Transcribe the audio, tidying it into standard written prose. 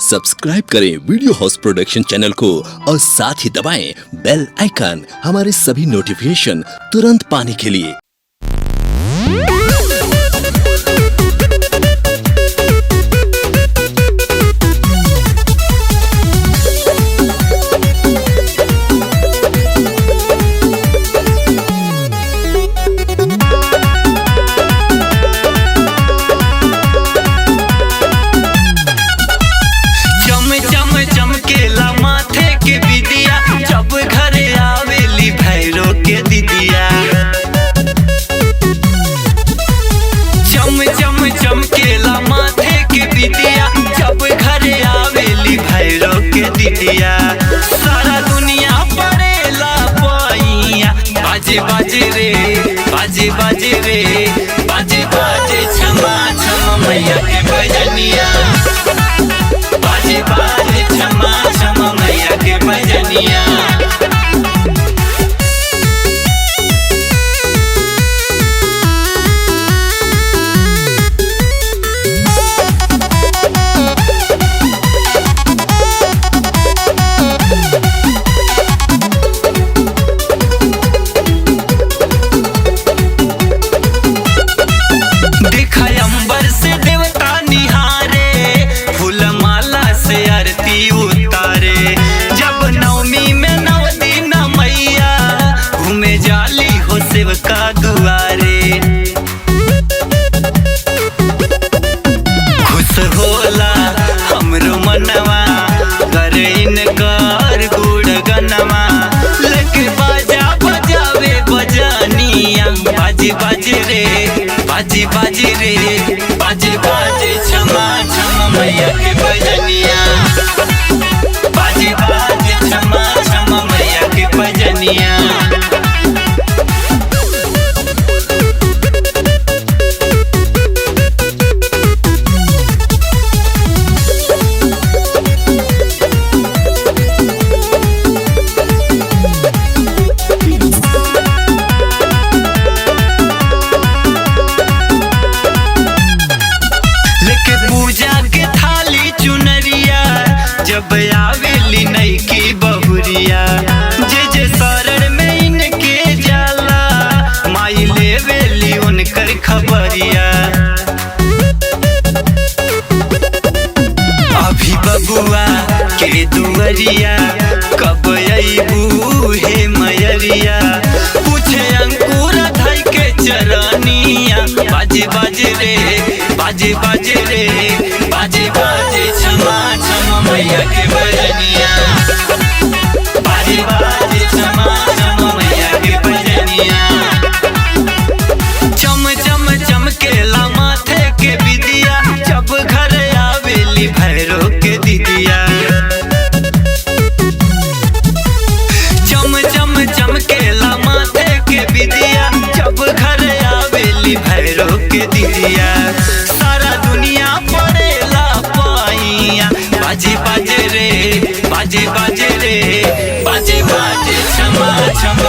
Subscribe करें video house production channel को और साथ ही दबाएं बेल आइकन हमारे सभी नोटिफिकेशन तुरंत पाने के लिए। चमकेला माथे के बिदिया जब घरे आवेली भैरो के दीदिया। चमकेला माथे के बिदिया जब घरे आवेली भैरो के दीदिया। सारा दुनिया पड़ेला पैया बाजे बाजे रे बाजे बाजे रे बाजे बाजे छमा छमा मैया के भजनिया। बाजे बाजे छमा छमा मैया के भजनिया। देखा अंबर से देवता निहारे फूल माला से आरती उतारे। जब नवमी में 9 दिन मैया घूमे जाली हो सेवका दुआरे। खुश होला हमरो मनवा करे इनकर गुड़ गनवा। लेके बाजा बजावे बजानिया बाजे बाजे रे बाजे बाजे रे बाजे बाजे छमा छमा मैया के भजनिया। बाजे बाजे छमा छमा मैया के भजनिया। पूजा के थाली चुनरिया जब आवेली नई की बहुरिया। जे शरण में इनके जाला माई लेवेली उनकर खबरिया। अभी बबुआ के दुअरिया कब अइबू हे मयरिया। पूछे अंकुर धई के चरनिया बाजे बाजे रे बाजे बाजे रे बाजे बाजे छमा छमा मैया के भजनिया। बाजे बाजे छमा छमा मैया के भजनिया। चमकेला माथे के बिदिया जब घर आवेली भैरो के दीदिया। चमकेला माथे के बिदिया जब घर आवेली भैरो के दीदिया। सारा दुनिया पड़ेला पैया बाजे बाजे रे बाजे बाजे रे बाजे बाजे छमा छमा